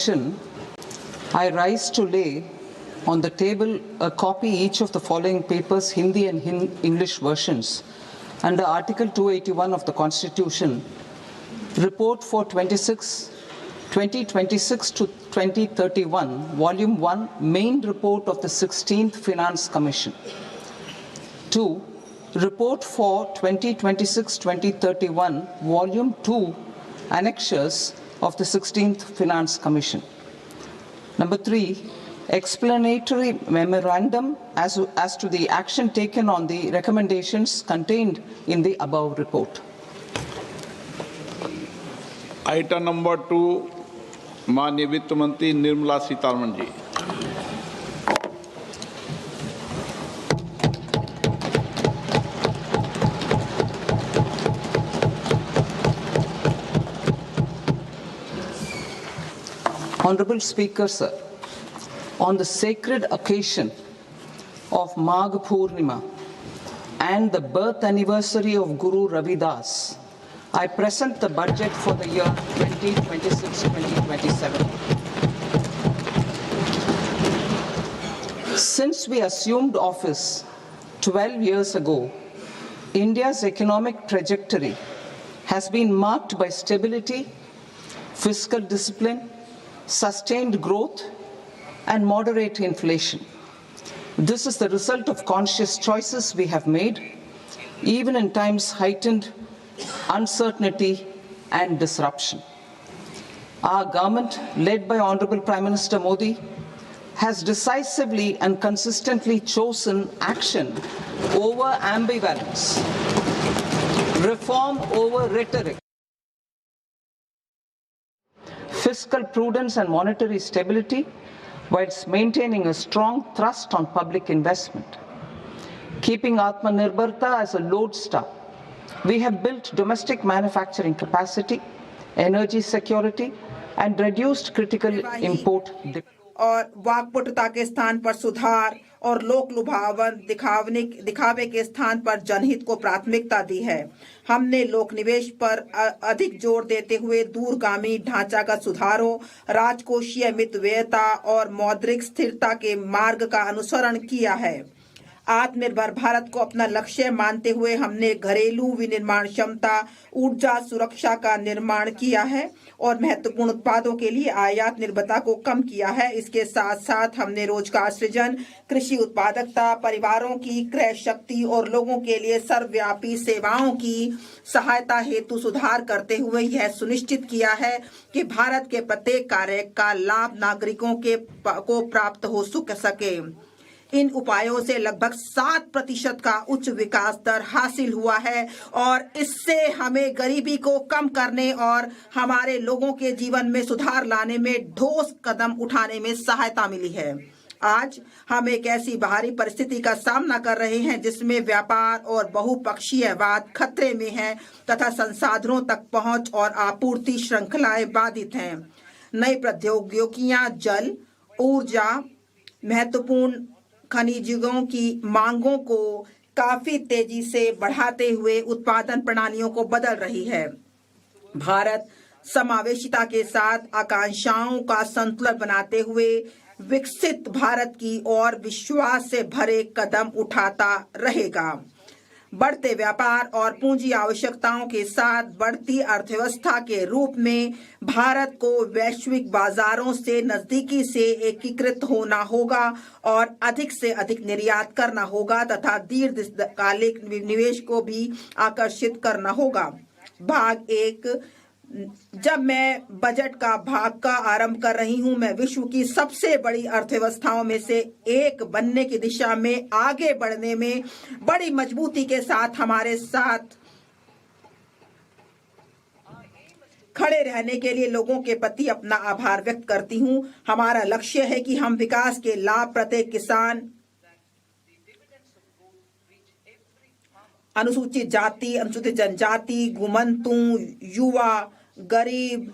I rise to lay on the table a copy each of the following papers, Hindi and English versions, under Article 281 of the Constitution, Report for 2026 to 2031, Volume 1, Main Report of the 16th Finance Commission. 2. Report for 2026-2031, Volume 2, Annexures of the 16th Finance Commission. Number 3, explanatory memorandum as to the action taken on the recommendations contained in the above report. Item number 2, माननीय वित्त मंत्री Nirmala Sitharaman ji. Honorable Speaker, sir, on the sacred occasion of Magh Purnima and the birth anniversary of Guru Ravidas, I present the budget for the year 2026-2027. Since we assumed office 12 years ago, India's economic trajectory has been marked by stability, fiscal discipline, sustained growth, and moderate inflation. This is the result of conscious choices we have made, even in times heightened uncertainty and disruption. Our government, led by Honorable Prime Minister Modi, has decisively and consistently chosen action over ambivalence, reform over rhetoric, fiscal prudence and monetary stability, whilst maintaining a strong thrust on public investment. Keeping Atmanirbharta as a lodestar, we have built domestic manufacturing capacity, energy security, and reduced critical import और वाकपटुता के स्थान पर सुधार और लोक लुभावन दिखावे के स्थान पर जनहित को प्राथमिकता दी है। हमने लोक निवेश पर अधिक जोर देते हुए दूरगामी ढांचागत सुधारों, राजकोषीय मितव्ययता और मौद्रिक स्थिरता के मार्ग का अनुसरण किया है। आत्मनिर्भर भारत को अपना लक्ष्य मानते हुए हमने घरेलू विनिर्माण क्षमता, ऊर्जा सुरक्षा का निर्माण किया है और महत्वपूर्ण उत्पादों के लिए आयात निर्भरता को कम किया है। इसके साथ साथ हमने रोजगार सृजन, कृषि उत्पादकता, परिवारों की क्रय शक्ति और लोगों के लिए सर्वव्यापी सेवाओं की सहायता हेतु सुधार करते हुए यह सुनिश्चित किया है कि भारत के प्रत्येक कार्य का लाभ नागरिकों को प्राप्त हो सके। इन उपायों से लगभग 7% का उच्च विकास दर हासिल हुआ है और इससे हमें गरीबी को कम करने और हमारे लोगों के जीवन में सुधार लाने में ठोस कदम उठाने में सहायता मिली है। आज हम एक ऐसी बाहरी परिस्थिति का सामना कर रहे हैं जिसमें व्यापार और बहुपक्षीयवाद खतरे में है तथा संसाधनों तक पहुंच और आपूर्ति श्रृंखलाएं बाधित हैं। नई प्रौद्योगिकियां जल, ऊर्जा, महत्वपूर्ण खनिजों की मांगों को काफी तेजी से बढ़ाते हुए उत्पादन प्रणालियों को बदल रही है। भारत समावेशिता के साथ आकांक्षाओं का संतुलन बनाते हुए विकसित भारत की ओर विश्वास से भरे कदम उठाता रहेगा। बढ़ते व्यापार और पूंजी आवश्यकताओं के साथ बढ़ती अर्थव्यवस्था के रूप में भारत को वैश्विक बाजारों से नजदीकी से एकीकृत होना होगा और अधिक से अधिक निर्यात करना होगा तथा दीर्घकालिक निवेश को भी आकर्षित करना होगा। भाग 1, जब मैं बजट का भाग का आरंभ कर रही हूं, मैं विश्व की सबसे बड़ी अर्थव्यवस्थाओं में से एक बनने की दिशा में आगे बढ़ने में बड़ी मजबूती के साथ हमारे साथ खड़े रहने के लिए लोगों के प्रति अपना आभार व्यक्त करती हूं। हमारा लक्ष्य है कि हम विकास के लाभ प्रत्येक किसान, अनुसूचित जाति, अनुसूचित जनजाति, घुमंतु, युवा, गरीब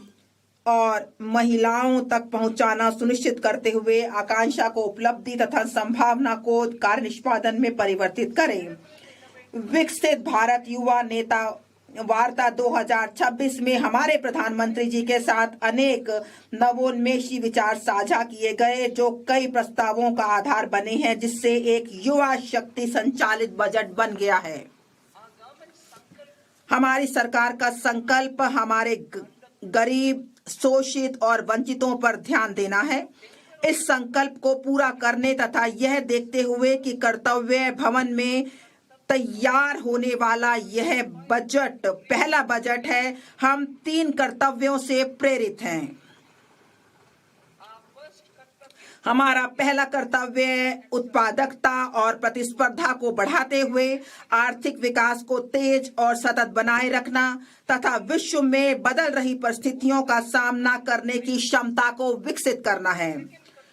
और महिलाओं तक पहुंचाना सुनिश्चित करते हुए आकांक्षा को उपलब्धि तथा संभावना को कार्य निष्पादन में परिवर्तित करें। विकसित भारत युवा नेता वार्ता 2026 में हमारे प्रधानमंत्री जी के साथ अनेक नवोन्मेषी विचार साझा किए गए, जो कई प्रस्तावों का आधार बने हैं, जिससे एक युवा शक्ति संचालित बजट बन गया है। हमारी सरकार का संकल्प हमारे गरीब, शोषित और वंचितों पर ध्यान देना है। इस संकल्प को पूरा करने तथा यह देखते हुए कि कर्तव्य भवन में तैयार होने वाला यह बजट पहला बजट है, हम 3 कर्तव्यों से प्रेरित हैं। हमारा पहला कर्तव्य उत्पादकता और प्रतिस्पर्धा को बढ़ाते हुए आर्थिक विकास को तेज और सतत बनाए रखना तथा विश्व में बदल रही परिस्थितियों का सामना करने की क्षमता को विकसित करना है।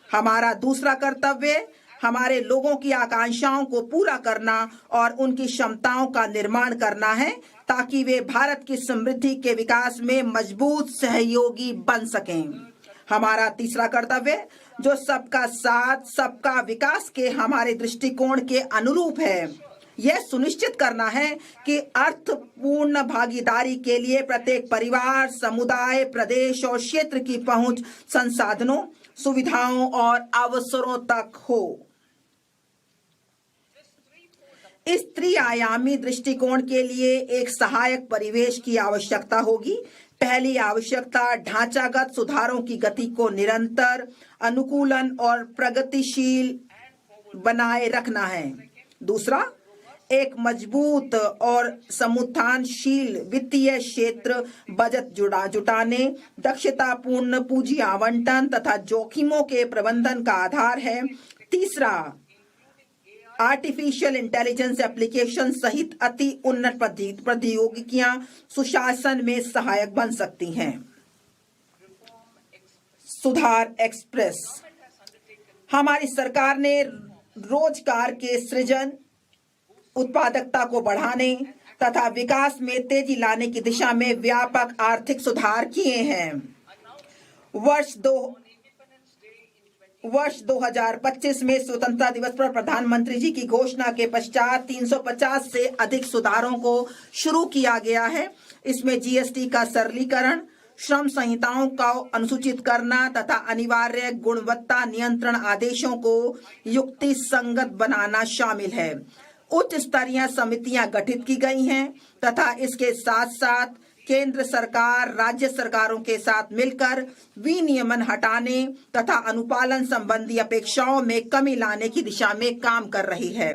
हमारा दूसरा कर्तव्य हमारे लोगों की आकांक्षाओं को पूरा करना और उनकी क्षमताओं का निर्माण करना है, ताकि वे भारत की समृद्धि के विकास में मजबूत सहयोगी बन सकें। हमारा तीसरा कर्तव्य, जो सबका साथ सबका विकास के हमारे दृष्टिकोण के अनुरूप है, यह सुनिश्चित करना है कि अर्थपूर्ण भागीदारी के लिए प्रत्येक परिवार, समुदाय, प्रदेश और क्षेत्र की पहुंच संसाधनों, सुविधाओं और अवसरों तक हो। इस त्रिआयामी दृष्टिकोण के लिए एक सहायक परिवेश की आवश्यकता होगी। पहली आवश्यकता ढांचागत सुधारों की गति को निरंतर, अनुकूलन और प्रगतिशील बनाए रखना है। दूसरा, एक मजबूत और समुत्थानशील वित्तीय क्षेत्र बजट जुटाने, दक्षतापूर्ण पूंजी आवंटन तथा जोखिमों के प्रबंधन का आधार है। तीसरा, आर्टिफिशियल इंटेलिजेंस एप्लीकेशन सहित अति उन्नत प्रौद्योगिकियां सुशासन में सहायक बन सकती हैं। सुधार एक्सप्रेस। हमारी सरकार ने रोजगार के सृजन, उत्पादकता को बढ़ाने तथा विकास में तेजी लाने की दिशा में व्यापक आर्थिक सुधार किए हैं। वर्ष 2025 में स्वतंत्रता दिवस पर प्रधानमंत्री जी की घोषणा के पश्चात 350 से अधिक सुधारों को शुरू किया गया है। इसमें जीएसटी का सरलीकरण, श्रम संहिताओं का अनुसूचित करना तथा अनिवार्य गुणवत्ता नियंत्रण आदेशों को युक्ति संगत बनाना शामिल है। उच्च स्तरीय समितियां गठित की गई हैं तथा इसके साथ साथ केंद्र सरकार राज्य सरकारों के साथ मिलकर विनियमन हटाने तथा अनुपालन संबंधी अपेक्षाओं में कमी लाने की दिशा में काम कर रही है।